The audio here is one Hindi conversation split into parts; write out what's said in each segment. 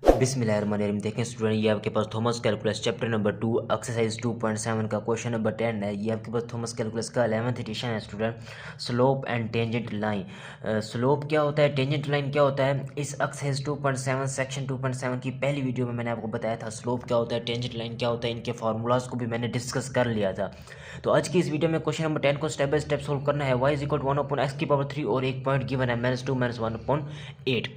बिस्मिल्लाहिर्रहमानिर्रहीम। देखें स्टूडेंट, ये आपके पास Thomas calculus chapter number 2 exercise 2.7 का क्वेश्चन नंबर 10 है। ये आपके पास थॉमस कैलकुलस का 11th एडिशन है student. Slope and tangent line. Slope क्या होता है, टेंजेंट लाइन क्या होता है, इस एक्सरसाइज 2.7 सेक्शन 2.7 की पहली वीडियो में मैंने आपको बताया था स्लोप क्या होता है, टेंजेंट लाइन क्या होता है। इनके फार्मूलाज को भी मैंने डिस्कस कर लिया था। तो आज की इस वीडियो में क्वेश्चन नंबर 10 को स्टेप बाय स्टेप सोल्व करना है। y is equal to 1/x⁻³ और एक पॉइंट गिवन है -2 - 1/8।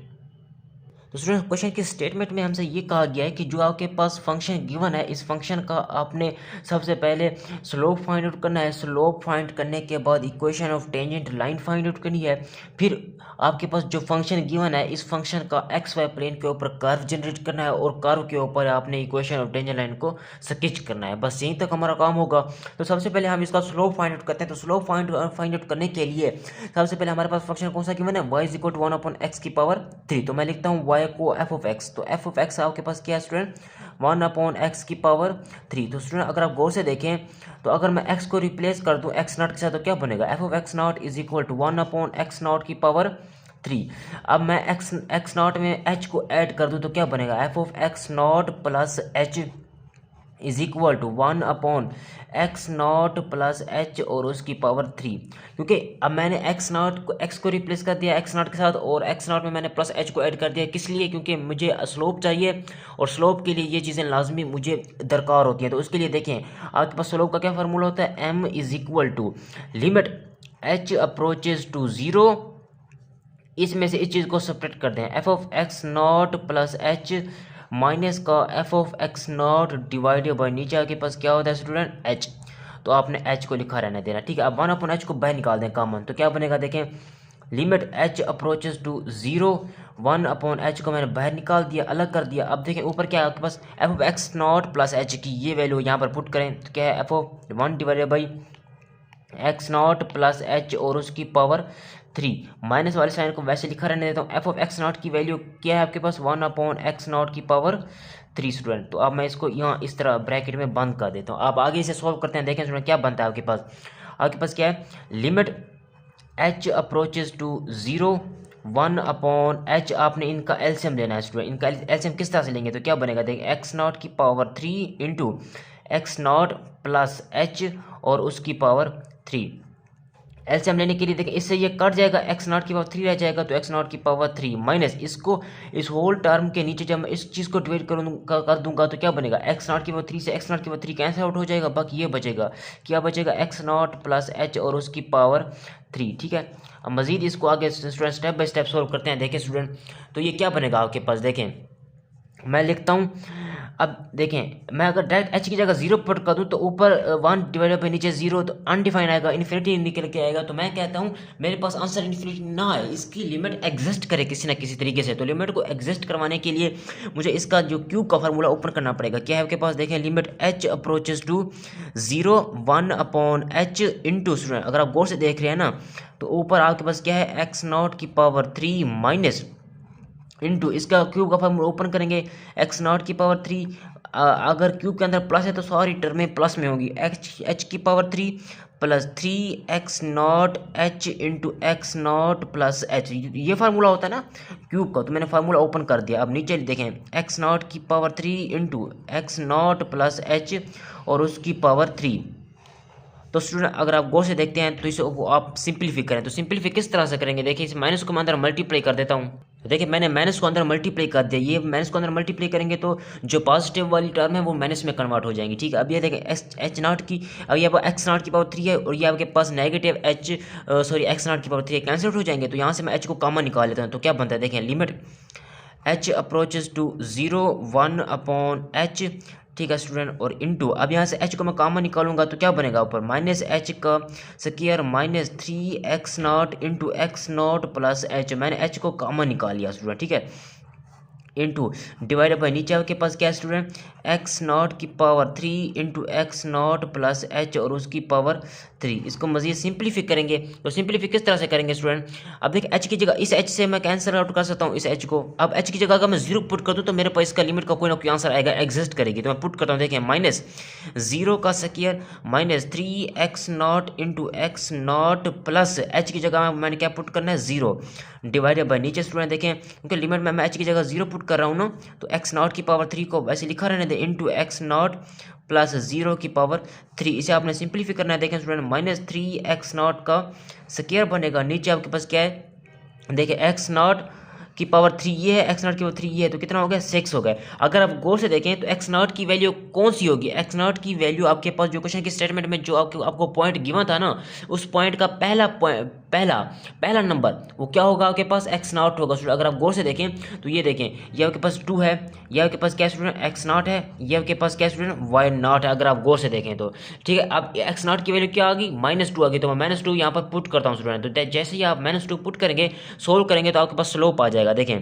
तो स्टूडेंट, क्वेश्चन की स्टेटमेंट में हमसे ये कहा गया है कि जो आपके पास फंक्शन गिवन है, इस फंक्शन का आपने सबसे पहले स्लोप फाइंड आउट करना है। स्लोप फाइंड करने के बाद equation of tangent line find out करनी है। फिर आपके पास जो फंक्शन गिवन है, इस फंक्शन का एक्स वाई प्लेन के ऊपर कर्व जनरेट करना है और कर्व के ऊपर आपने इक्वेशन ऑफ टेंजेंट लाइन को स्केच करना है। बस यहीं तक हमारा काम होगा। तो सबसे पहले हम इसका स्लोप फाइंड आउट करते हैं। तो स्लोप फाइंड आउट करने के लिए सबसे पहले हमारे पास फंक्शन कौन सा गिवन है, y is equal to 1/x⁻³ तो मैं लिखता हूँ y को f ऑफ x। तो f ऑफ x आपके पास क्या है स्टूडेंट, 1/x⁻³ तो स्टूडेंट अगर आप गौर से देखें तो अगर मैं x को रिप्लेस कर दूं x नॉट के साथ तो क्या बनेगा, f of x not is equal to 1/x⁻³ अब मैं x नॉट में h को ऐड कर दूं तो क्या बनेगा, f of x not plus h is equal to 1/x0 + h और उसकी पावर 3। क्योंकि अब मैंने x को रिप्लेस कर दिया x नॉट के साथ और x नॉट में मैंने प्लस h को ऐड कर दिया। किस लिए, क्योंकि मुझे स्लोप चाहिए और स्लोप के लिए ये चीज़ें लाजमी मुझे दरकार होती हैं। तो उसके लिए देखें आपके पास स्लोप का क्या फार्मूला होता है, m is equal to limit h approaches to 0, इसमें से इस चीज़ को सेपरेट कर दें, f of x0 + h minus का f of x0 divided by नीचे आपके पास क्या होता है स्टूडेंट, h। तो आपने h को लिखा रहने देना, ठीक है। अब 1/h को बाहर निकाल दें कॉमन, तो क्या बनेगा देखें, limit h approaches to 0, 1/h को मैंने बाहर निकाल दिया, अलग कर दिया। अब देखें ऊपर क्या है आपके पास, f ऑफ x0 + h की ये वैल्यू यहाँ पर पुट करें तो क्या है, f of 1 divided by x0 + h और उसकी पावर 3। माइनस वाले साइन को वैसे लिखा रहने देता हूँ। f ऑफ x0 की वैल्यू क्या है आपके पास, 1/x0 की पावर 3 स्टूडेंट। तो अब मैं इसको यहाँ इस तरह ब्रैकेट में बंद कर देता हूँ। आप आगे इसे सॉल्व करते हैं, देखें स्टूडेंट क्या बनता है आपके पास क्या है, limit h approaches to 0, 1/h आपने इनका एलसीएम लेना है स्टूडेंट। इनका एलसीएम किस तरह से लेंगे तो क्या बनेगा, देखिए x0 की पावर 3 इंटू x0 + h और उसकी पावर 3। एलसीएम लेने के लिए देखिए इससे ये कट जाएगा, x0 की पावर 3 रह जाएगा, तो x0 की पावर 3 माइनस इसको इस होल टर्म के नीचे जब मैं इस चीज़ को डिवाइड कर दूंगा तो क्या बनेगा, x0 की पावर 3 से x0 की पावर 3 कैंसिल आउट हो जाएगा, बाकी ये बचेगा, क्या बचेगा, x0 + h और उसकी पावर 3, ठीक है। अब मजीद इसको आगे student step by step solve करते हैं। देखें स्टूडेंट तो ये क्या बनेगा आपके पास, देखें मैं लिखता हूँ। अब देखें मैं अगर डायरेक्ट h की जगह 0 पुट कर दूँ तो ऊपर 1 डिवाइडेड बाई नीचे 0 तो अनडिफाइन आएगा, इन्फिनिटी निकल के आएगा। तो मैं कहता हूँ मेरे पास आंसर इन्फिनिटी ना है, इसकी लिमिट एग्जिस्ट करे किसी ना किसी तरीके से। तो लिमिट को एग्जिस्ट करवाने के लिए मुझे इसका जो क्यूब का फार्मूला ओपन करना पड़ेगा। क्या है आपके पास, देखें limit h approaches to 0, 1/h into student अगर आप गौर से देख रहे हैं ना तो ऊपर आपके पास क्या है, x0 की पावर 3 माइनस इंटू इसका क्यूब का फॉर्मूला ओपन करेंगे, x0 की पावर 3 अगर क्यूब के अंदर प्लस है तो सारी टर्में प्लस में होंगी, h की power 3 + 3x0 h into x0 + h, ये फार्मूला होता है ना क्यूब का। तो मैंने फार्मूला ओपन कर दिया। अब नीचे देखें x0 की पावर 3 इंटू x0 + h और उसकी पावर 3। तो स्टूडेंट अगर आप गौर से देखते हैं तो इसे आप सिंप्लीफाई करें, तो सिंप्लीफाई किस तरह से करेंगे, देखिए इस माइनस को मैं अंदर मल्टीप्लाई कर देता हूँ। तो देखिए मैंने माइनस को अंदर मल्टीप्लाई कर दिया, ये माइनस को अंदर मल्टीप्लाई करेंगे तो जो पॉजिटिव वाली टर्म है वो माइनस में कन्वर्ट हो जाएंगी, ठीक है। अब ये देखें h0 की, अब ये x0 की पावर 3 है और ये आपके पास नेगेटिव x0 की पावर 3 कैंसिल हो जाएंगे। तो यहाँ से मैं h को कॉमन निकाल लेता हूँ, तो क्या बनता है, देखें limit h approaches to 0, 1/h, ठीक है स्टूडेंट, और इंटू अब यहाँ से h को मैं कॉमन निकालूंगा तो क्या बनेगा, ऊपर -h का square minus 3x0 into x0 + h, मैंने h को कॉमन निकाल लिया स्टूडेंट, ठीक है, इंटू डिवाइडेड बाई नीचे आपके पास क्या है स्टूडेंट, x0 की पावर 3 इंटू x0 + h और उसकी पावर 3। इसको मजीद सिंप्लीफाई करेंगे, तो सिंप्लीफाई किस तरह से करेंगे स्टूडेंट, अब देखिए h की जगह इस h से मैं कैंसिल आउट कर सकता हूँ इस h को। अब h की जगह अगर मैं 0 पुट कर दूँ तो मेरे पास इसका लिमिट का कोई ना कोई आंसर आएगा, एग्जिस्ट करेगी। तो मैं पुट करता हूँ, देखिए -0 का square minus 3x0 into x0 + h की जगह मैंने क्या पुट करना है, 0 डिवाइडेड बाई नीचे स्टूडेंट देखें क्योंकि लिमिट में मैं h की जगह 0 पुट पुट कर रहा हूँ ना, तो एक्स नॉट की पावर 3 को वैसे लिखा रहने दे इंटू एक्स नॉट प्लस 0 की पावर 3। इसे आपने सिंप्लीफाई करना है। देखें स्टूडेंट, माइनस 3x0 का स्क्वायर बनेगा, नीचे आपके पास क्या है, देखिए एक्स नॉट की पावर 3 ये है, एक्स नॉट की पावर 3 ये है, तो कितना हो गया 6 हो गया। अगर आप गौर से देखें तो एक्स नॉट की वैल्यू कौन सी होगी, एक्स नॉट की वैल्यू आपके पास जो क्वेश्चन की स्टेटमेंट में जो आपको पॉइंट गिवन था ना, उस पॉइंट का पहला नंबर वो क्या होगा आपके पास, एक्स नॉट होगा। अगर आप गौर से देखें तो ये देखें, ये आपके पास 2 है, ये आपके पास क्या स्टूडेंट एक्स नॉट है, ये आपके पास क्या स्टूडेंट वाई नॉट है। अगर आप गौर से देखें तो ठीक है। अब एक्स नॉट की वैल्यू क्या आ गई, -2 आ गई, तो मैं -2 यहाँ पर पुट करता हूँ स्टूडेंट। तो जैसे ही आप -2 पुट करेंगे, सोल्व करेंगे, तो आपके पास स्लोप आ जाएगा। देखें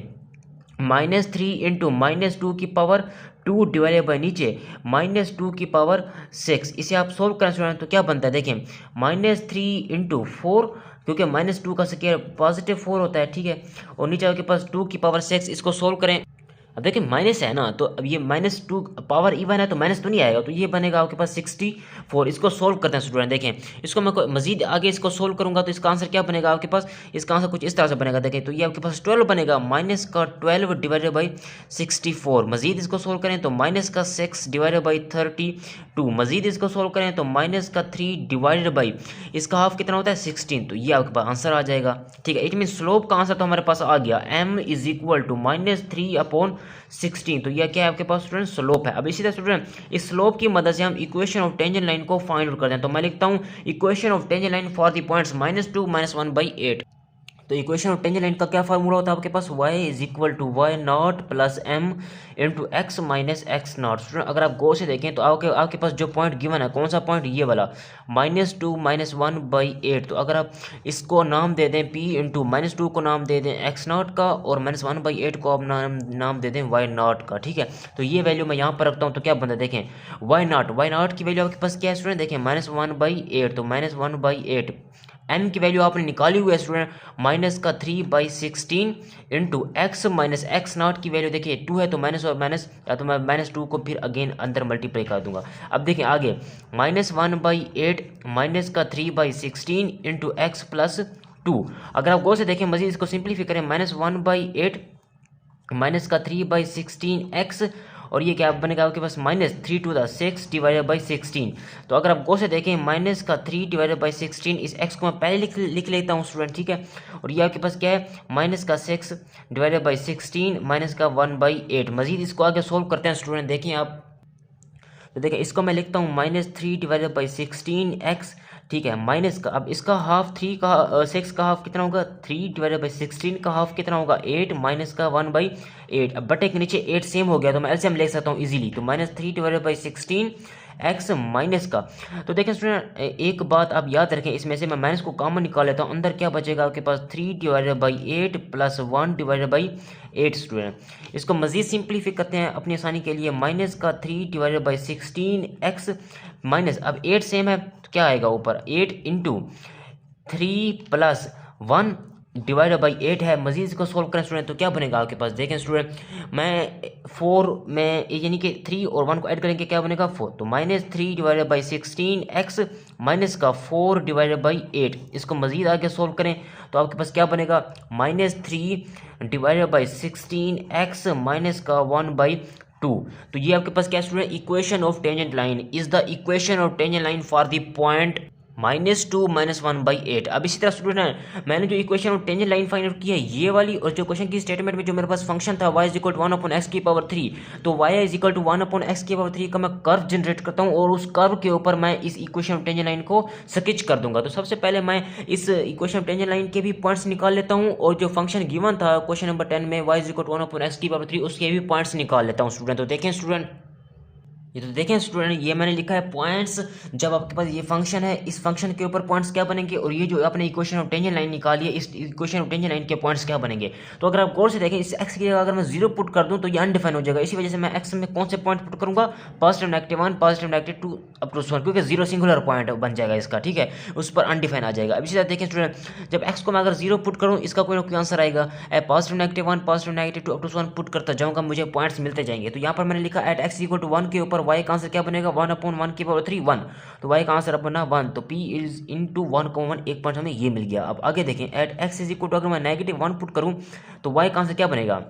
-3 इंटू -2 की पावर 2 डिवाइडेड बाई नीचे -2 की पावर 6। इसे आप सोल्व करें स्टूडेंट तो क्या बनता है, देखें -3 इंटू 4, क्योंकि -2 का स्क्वायर पॉजिटिव 4 होता है, ठीक है। और नीचे आपके पास 2 की पावर 6, इसको सोल्व करें। अब देखिए माइनस है ना, तो अब ये -2 पावर इवन है तो माइनस तो नहीं आएगा, तो ये बनेगा आपके पास 64। इसको सोल्व करते हैं स्टूडेंट। देखें इसको मैं मजीद आगे इसको सोल्व करूंगा तो इसका आंसर क्या बनेगा आपके पास, इसका आंसर कुछ इस तरह से बनेगा। देखें तो ये आपके पास 12 बनेगा, माइनस का 12 डिवाइडेड बाई 64। मजीद इसको सोल्व करें तो माइनस का 6 डिवाइडेड बाई 32। मजीद इसको सोल्व करें तो माइनस का 3 डिवाइडेड बाई इसका हाफ कितना होता है 16। तो ये आपके पास आंसर आ जाएगा, ठीक है। इट मीन स्लोप का आंसर तो हमारे पास आ गया, m इज इक्वल टू -3/16। तो यह क्या है आपके पास स्टूडेंट, स्लोप है। अब इसी तरह स्टूडेंट इस स्लोप की मदद से हम इक्वेशन ऑफ टेंजेंट लाइन को फाइंड आउट करते हैं। तो मैं लिखता हूं equation of tangent line for the points -2 -1/8। तो इक्वेशन ऑफ टेंजेंट लाइन का क्या फार्मूला होता है आपके पास, y is equal to Y not plus m into X minus X not. Student अगर आप गौर से देखें तो आपके पास जो पॉइंट गिवन है, कौन सा पॉइंट, ये वाला -2 -1/8। तो अगर आप इसको नाम दे दें p इंटू -2 को नाम दे दें एक्स नॉट का, और -1/8 को आप नाम दे दें वाई नॉट का, ठीक है। तो ये वैल्यू मैं यहाँ पर रखता हूँ, तो क्या बनता है, देखें वाई नॉट की वैल्यू आपके पास क्या है स्टूडेंट, देखें -1/8, तो -1/8। m की वैल्यू आपने निकाली हुई है स्टूडेंट, माइनस का 3/16 into X minus X not की वैल्यू देखिए 2 है, तो माइनस और माइनस, या तो मैं -2 को फिर अगेन अंदर मल्टीप्लाई कर दूंगा। अब देखिए आगे -1/8 माइनस का 3/16 इंटू एक्स प्लस 2। अगर आप गौर से देखें मजीद इसको सिंप्लीफाई करें, -1/8 माइनस का 3/16 एक्स, और ये क्या बनेगा आपके पास -3 to the 6 डिवाइडेड बाई 16। तो अगर आप गौर से देखें माइनस का 3 डिवाइडेड बाई 16, इस x को मैं पहले लिख लेता हूँ स्टूडेंट, ठीक है। और ये आपके पास क्या है माइनस का 6 डिवाइडेड बाई 16 माइनस का 1/8। मजीद इसको आगे सोल्व करते हैं स्टूडेंट। देखिए आप, तो देखिए इसको मैं लिखता हूँ -3 डिवाइडेड बाई 16x, ठीक है, माइनस का, अब इसका हाफ 6 का हाफ कितना होगा, 3 डिवाइडेड बाई 16 का हाफ कितना होगा 8, माइनस का 1/8। अब बटे के नीचे 8 सेम हो गया, तो मैं एलसीएम ले सकता हूँ इजीली। तो -3 डिवाइडेड बाई 16 एक्स माइनस का, तो देखें स्टूडेंट एक बात आप याद रखें, इसमें से मैं माइनस को कॉमन निकाल लेता हूँ, अंदर क्या बचेगा आपके पास 3 divided by 8 plus 1 divided by 8 student. इसको मजीद सिंप्लीफाई करते हैं अपनी आसानी के लिए, माइनस का 3 डिवाइडेड बाई 16 एक्स माइनस, अब 8 सेम है तो क्या आएगा ऊपर 8 इंटू 3 प्लस 1 डिवाइडेड बाई 8 है। मजीद इसको सोल्व करें स्टूडेंट तो क्या बनेगा आपके पास, देखें स्टूडेंट मैं 4 में यानी कि 3 और 1 को ऐड करेंगे क्या बनेगा 4, तो -3 डिवाइडेड बाई 16 एक्स माइनस का 4 डिवाइडेड बाई 8। इसको मजीद आगे सोल्व करें तो आपके पास क्या बनेगा -3 डिवाइडेड बाई 16 एक्स माइनस का 1/2। तो ये आपके पास क्या student, equation of tangent line is the equation of tangent line for the point -2 -1/8। अब इसी तरह स्टूडेंट मैंने जो equation of tangent line find out की है ये वाली, और जो क्वेश्चन की स्टेटमेंट में जो मेरे पास फंक्शन था y is equal to 1/x की पावर 3, तो y is equal to 1/x की पावर 3 का मैं कर्व जनरेट करता हूँ, और उस कर्व के ऊपर मैं इस इक्वेशन ऑफ टेंजेंट लाइन को स्केच कर दूंगा। तो सबसे पहले मैं इस इक्वेशन ऑफ टेंजेंट लाइन के भी पॉइंट्स निकाल लेता हूँ, और जो फंक्शन गिवन था क्वेश्चन नंबर 10 में y is equal to 1/x की पावर 3, उसके भी पॉइंट्स निकाल लेता हूँ स्टूडेंट। तो देखें स्टूडेंट, ये तो देखें स्टूडेंट ये मैंने लिखा है पॉइंट्स, जब आपके पास ये फंक्शन है इस फंक्शन के ऊपर पॉइंट्स क्या बनेंगे, और ये जो आपने इक्वेशन ऑफ टेंजेंट लाइन निकाली है इस इक्वेशन ऑफ टेंजेंट लाइन के पॉइंट्स क्या बनेंगे। तो अगर आप गौर से देखें इस एक्स की जगह अगर मैं 0 पुट कर दूं तो ये अनडिफाइन हो जाएगा, इसी वजह से मैं एक्स में कौन से पॉइंट पुट करूंगा, पॉजिटिव -1 पॉजिटिव -2 अप टू 1, क्योंकि 0 सिंगुलर पॉइंट बन जाएगा इसका, ठीक है, उस पर अनडिफाइन आ जाएगा। अब इसी तरह देखें स्टूडेंट जब एक्स को मैं अगर 0 पुट करूँ इसका कोई ना कोई आंसर आएगा, positive -1 positive -2 up to 1 put करता जाऊँगा, मुझे पॉइंट्स मिलते जाएंगे। तो यहाँ पर मैंने लिखा एट एक्स इक्वल टू 1 के ऊपर y का आंसर क्या बनेगा 1/1 की पावर 3 1, तो y का आंसर अब बना 1, तो p इज इंटू 1/1 एक पॉइंट हमें ये मिल गया। अब आगे देखें at x is equal to अगर मैं -1 पुट करूं तो y का आंसर क्या बनेगा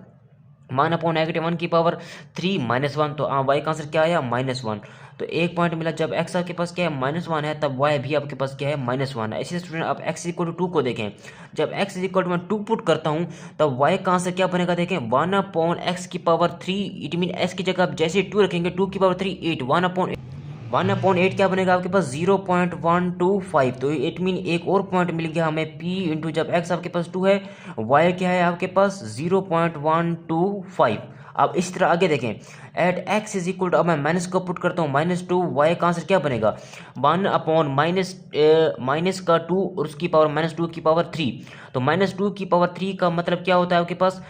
1/-1 की पावर 3 -1, तो वाई का आंसर क्या आया -1। तो एक पॉइंट मिला। जब x आपके पास क्या है -1 है, तब y भी आपके पास क्या है -1 है। इसी स्टूडेंट आप x इक्वल टू 2 को देखें। जब x इक्वल टू मैं 2 पुट करता हूँ, तब y का आंसर क्या बनेगा देखें, 1/x की पावर 3। इट मीन x की जगह आप जैसे 2 रखेंगे, 2 की पावर 3 8, 1/8 क्या बनेगा आपके पास 0.125। तो इट मीन एक और पॉइंट मिल गया हमें p इंटू, जब x आपके पास 2 है, y क्या है आपके पास 0.125। अब इस तरह आगे देखें, at x is equal to, अब मैं माइनस को पुट करता हूँ, -2, y का आंसर क्या बनेगा 1/- माइनस का 2 और उसकी पावर -2 की पावर 3। तो -2 की पावर 3 का मतलब क्या होता है आपके पास,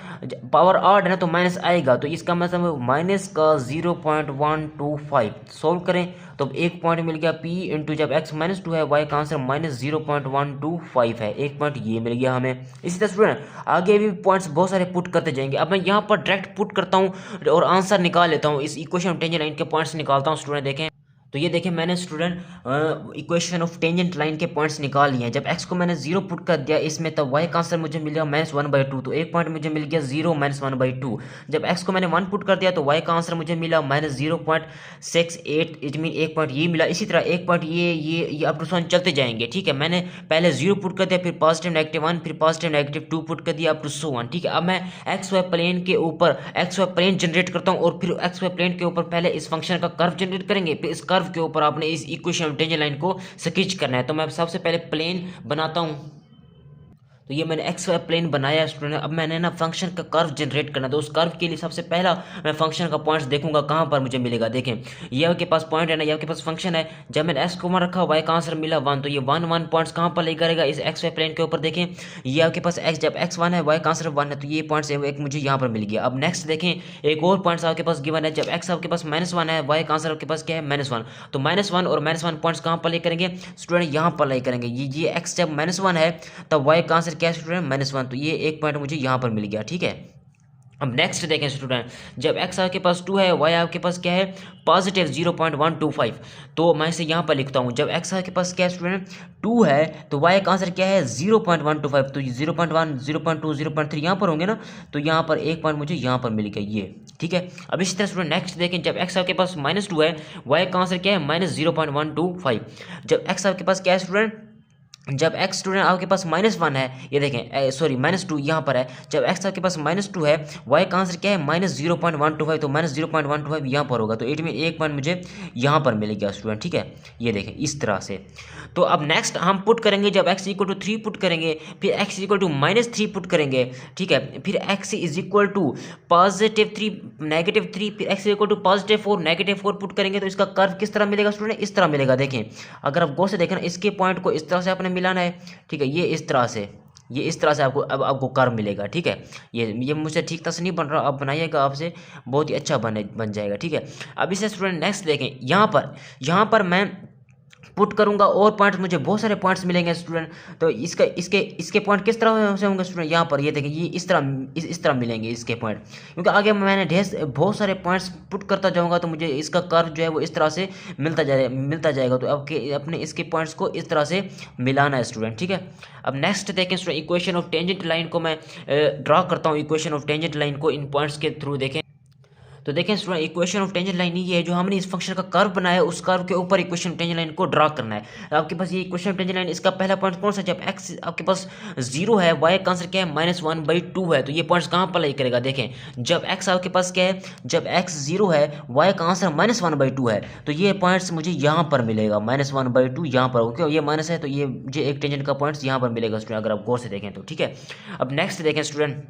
पावर 8 है ना, तो माइनस आएगा, तो इसका मतलब माइनस का 0.125। सोल्व करें तो एक पॉइंट मिल गया p इंटू, जब x -2 है, y का आंसर -0.125 है। एक पॉइंट ये मिल गया हमें। इसी तरह स्टूडेंट आगे भी पॉइंट्स बहुत सारे पुट करते जाएंगे। अब मैं यहाँ पर डायरेक्ट पुट करता हूँ और आंसर निकाल लेता हूँ, इस इक्वेशन ऑफ टेंजेंट लाइन के पॉइंट्स निकालता हूँ। स्टूडेंट देखें, तो ये देखें मैंने student equation of tangent line के पॉइंट्स निकाल लिए हैं। जब x को मैंने 0 पुट कर दिया इसमें, तब y का आंसर मुझे मिल गया -1/2। तो एक पॉइंट मुझे मिल गया 0 -1/2। जब x को मैंने 1 पुट कर दिया, तो y का आंसर मुझे मिला -0.68। इट मीन एक पॉइंट ये मिला। इसी तरह एक पॉइंट ये अप टू 1 चलते जाएंगे। ठीक है, मैंने पहले 0 पुट कर दिया, फिर पॉजिटिव -1, फिर पॉजिटिव -2 पुट कर दिया, अप टू 1। ठीक है, अब मैं XY प्लेन के ऊपर XY प्लेन जनरेट करता हूँ, और फिर XY प्लेन के ऊपर पहले इस फंक्शन का कर्व जनरेट करेंगे, फिर इस कर्व के ऊपर आपने इस इक्वेशन टेंजेंट लाइन को स्केच करना है। तो मैं सबसे पहले प्लेन बनाता हूँ। तो ये मैंने एक्स वाई प्लेन बनाया स्टूडेंट। अब मैंने ना फंक्शन का कर्व जनरेट करना, तो उस कर्व के लिए सबसे पहला मैं फंक्शन का पॉइंट्स देखूंगा कहाँ पर मुझे मिलेगा। देखें, ये आपके पास पॉइंट है ना, ये आपके पास फंक्शन है। जब मैंने एक्स को 1 रखा, वाई का आंसर मिला 1, तो ये 1 पॉइंट्स कहाँ पर लेकर रहेगा, इस एक्स वाई प्लेन के ऊपर। देखें, ये आपके पास एक्स, जब एक्स 1 है, वाई का आंसर 1 है, तो ये पॉइंट्स एक मुझे यहाँ पर मिल गया। अब नेक्स्ट देखें, एक और पॉइंट्स आपके पास गिवन है। जब एक्स आपके पास -1 है, वाई का आंसर आपके पास क्या है -1, तो -1 और -1 पॉइंट्स कहाँ पर ले करेंगे स्टूडेंट, यहाँ पर ले करेंगे। ये एक्स जब -1 है, तब वाई का आंसर क्या है स्टूडेंट -1। तो ये एक पॉइंट मुझे यहाँ पर मिल गया। ठीक है, अब नेक्स्ट देखें स्टूडेंट, जब x आपके पास 2 है, y आपके पास क्या है पॉजिटिव 0.125। तो मैं इसे यहाँ पर लिखता हूँ। जब x आपके पास क्या है स्टूडेंट 2 है, तो y का आंसर क्या है 0.125। तो 0.1, 0.2, 0.3 यहाँ पर होंगे ना, तो यहाँ पर एक पॉइंट मुझे यहाँ पर मिल गया ये। ठीक है, अब इसी तरह स्टूडेंट नेक्स्ट देखें, जब x आपके पास -2 है, y का आंसर क्या है -0.125। जब x आपके पास क्या है स्टूडेंट, जब x स्टूडेंट आपके पास -1 है, ये देखें सॉरी -2 यहाँ पर है। जब x आपके पास -2 है, y का आंसर क्या है -0.125। तो -0.125 यहाँ पर होगा, तो इट में एक पॉइंट मुझे यहाँ पर मिलेगा स्टूडेंट। ठीक है, ये देखें इस तरह से। तो अब नेक्स्ट हम पुट करेंगे, जब x इक्वल टू 3 पुट करेंगे, फिर x इक्वल टू -3 पुट करेंगे। ठीक है, फिर x इज इक्वल टू +3 -3, फिर x इक्वल टू +4 -4 पुट करेंगे। तो इसका कर्व किस तरह मिलेगा स्टूडेंट, इस तरह मिलेगा। देखें, अगर आप गौर से देखें ना, इसके पॉइंट को इस तरह से आपने मिलाना है। ठीक है, ये इस तरह से, ये इस तरह से आपको अब आपको कर्व मिलेगा। ठीक है, ये मुझसे ठीक तरह से नहीं बन रहा, अब बनाइएगा, आपसे बहुत ही अच्छा बन जाएगा। ठीक है, अब इसे स्टूडेंट नेक्स्ट देखें, यहाँ पर मैं पुट करूंगा और पॉइंट्स, मुझे बहुत सारे पॉइंट्स मिलेंगे स्टूडेंट। तो इसके पॉइंट किस तरह से होंगे स्टूडेंट, यहाँ पर ये देखिए, ये इस तरह मिलेंगे इसके पॉइंट, क्योंकि आगे मैंने बहुत सारे पॉइंट्स पुट करता जाऊंगा, तो मुझे इसका कर्व जो है वो इस तरह से मिलता जाएगा। तो अपने इसके पॉइंट्स को इस तरह से मिलाना है स्टूडेंट। ठीक है, अब नेक्स्ट देखें student, equation of tangent line को मैं ड्रॉ करता हूँ। इक्वेशन ऑफ टेंजेंट लाइन को इन पॉइंट्स के थ्रू देखें, तो देखें student, equation of tangent line ये है, जो हमने इस फंक्शन का कर्व बनाया, उस कर्व के ऊपर इक्वेशन ऑफ टेंजेंट लाइन को ड्रॉ करना है। आपके पास ये इक्वेशन ऑफ टेंजेंट लाइन, इसका पहला पॉइंट कौन सा, जब x आपके पास 0 है, y का आंसर क्या है -1/2 है। तो ये पॉइंट्स कहाँ पर लाई करेगा, देखें, जब x आपके पास क्या है, जब x 0 है, y का आंसर -1/2 है, तो ये पॉइंट्स मुझे यहाँ पर मिलेगा -1/2 यहाँ पर, क्योंकि ये माइनस है, तो ये मुझे एक टेंजेंट का पॉइंट्स यहाँ पर मिलेगा स्टूडेंट, अगर आप गौर से देखें तो। ठीक है, अब नेक्स्ट देखें स्टूडेंट,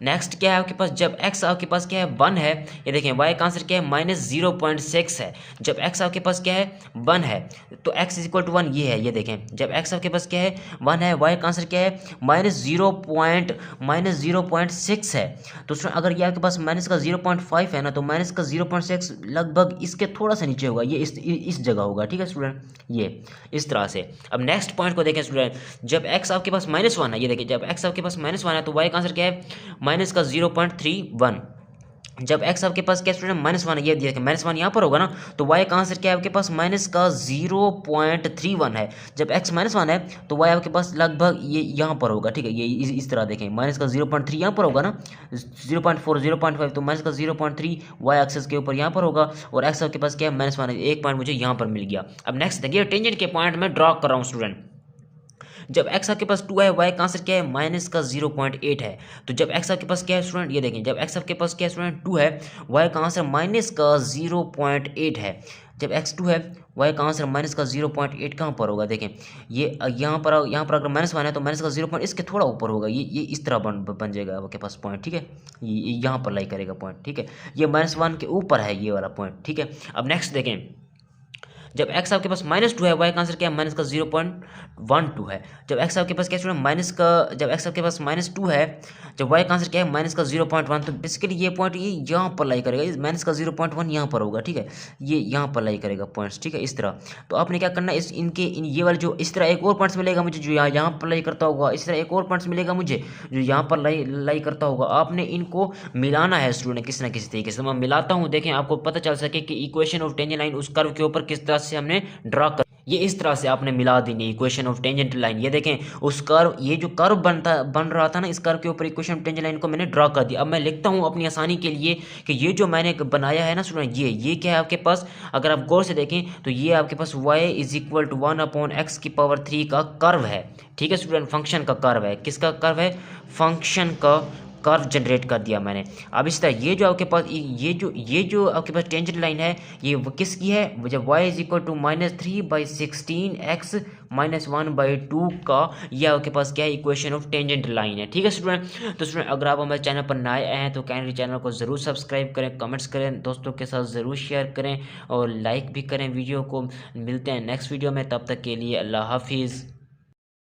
नेक्स्ट क्या है आपके पास, जब x आपके पास क्या है 1 है, ये देखें y का आंसर क्या है -0.6 है। जब x आपके पास क्या है 1 है, तो x इज इक्वल टू 1 ये है। ये देखें, जब x आपके पास क्या है 1 है, y का आंसर क्या है -0.6 है। तो अगर ये आपके पास माइनस का 0.5 है ना, तो माइनस का 0.6 लगभग इसके थोड़ा सा नीचे होगा, ये इस जगह होगा। ठीक है स्टूडेंट, ये इस तरह से। अब नेक्स्ट पॉइंट को देखें स्टूडेंट, जब x आपके पास -1 है, ये देखिए, जब x आपके पास -1 है, तो y का आंसर क्या है -0.31। जब x आपके पास क्या स्टूडेंट -1 है, ये दिया -1 यहाँ पर होगा ना, तो y का आंसर क्या है आपके पास माइनस का 0.31 है। जब x -1 है तो y आपके पास लगभग ये यहाँ पर होगा, ठीक है। ये इस तरह देखें, माइनस का 0.3 यहाँ पर होगा ना, 0.4 0.5, तो माइनस का 0.3 y एक्सेस के ऊपर यहाँ पर होगा, और x आपके पास क्या है -1 है, एक पॉइंट मुझे यहाँ पर मिल गया। अब नेक्स्ट देखिए, टेंजेंट के पॉइंट में ड्रॉ कर रहा हूँ स्टूडेंट। जब x आपके पास 2 है, y का आंसर क्या है माइनस का 0.8 है। तो जब x आपके पास क्या है स्टूडेंट, ये देखें, जब x आपके पास क्या है स्टूडेंट 2 है, y का आंसर माइनस का 0.8 है। जब x 2 है, y का आंसर माइनस का 0.8 कहाँ पर होगा, देखें ये यहाँ पर अगर -1 है तो माइनस का 0 पॉइंट इसके थोड़ा ऊपर होगा, ये इस तरह बन जाएगा आपके पास पॉइंट, ठीक है। ये यहाँ पर लाई करेगा पॉइंट, ठीक है। ये -1 के ऊपर है ये वाला पॉइंट, ठीक है। अब नेक्स्ट देखें, जब x आपके पास -2 है, y का आंसर क्या है माइनस का 0.12 है। जब x आपके पास क्या है जब x आपके पास -2 है, जब y का आंसर क्या है माइनस का 0.1, तो बेसिकली ये पॉइंट ये यहाँ पर लाई करेगा, माइनस का 0.1 यहाँ पर होगा, ठीक है। ये यहाँ पर लाई करेगा पॉइंट्स, ठीक है, इस तरह। तो आपने क्या करना है, ये वाले जो इस तरह एक और पॉइंट्स मिलेगा मुझे जो यहाँ पर लाई करता होगा, इस तरह एक और पॉइंट्स मिलेगा मुझे जो यहाँ पर लाई करता होगा। आपने इनको मिलाना है स्टूडेंट किसी ना किसी तरीके से। मैं मिलाता हूँ, देखें आपको पता चल सके कि इक्वेशन ऑफ टेंजेंट लाइन उस कर्व के ऊपर किस तरह से हमने ड्रा कर, ये इस तरह से आपने मिला देनी इक्वेशन ऑफ टेंजेंट लाइन। ये देखें उस कर्व, ये जो कर्व बन रहा था ना, इस कर्व के ऊपर इक्वेशन ऑफ टेंजेंट लाइन को मैंने ड्रा कर दिया। अब मैं लिखता हूँ अपनी आसानी के लिए कि ये जो मैंने बनाया है ना स्टूडेंट, ये क्या है आपके पास, अगर आप गौर से देखें तो ये आपके पास y = 1/x³ का कर्व है, ठीक है स्टूडेंट। फंक्शन का कर्व है, किसका कर्व है, फंक्शन का कर्व जनरेट कर दिया मैंने। अब इस तरह ये जो आपके पास ये जो आपके पास टेंजेंट लाइन है, ये किसकी है, जब y = -3/16x -1/2 का, ये आपके पास क्या है इक्वेशन ऑफ टेंजेंट लाइन है, ठीक है स्टूडेंट। तो स्टूडेंट अगर आप हमारे चैनल पर नए आए हैं तो काइंडली चैनल को ज़रूर सब्सक्राइब करें, कमेंट्स करें, दोस्तों के साथ ज़रूर शेयर करें और लाइक भी करें वीडियो को। मिलते हैं नेक्स्ट वीडियो में, तब तक के लिए अल्लाह हाफिज़।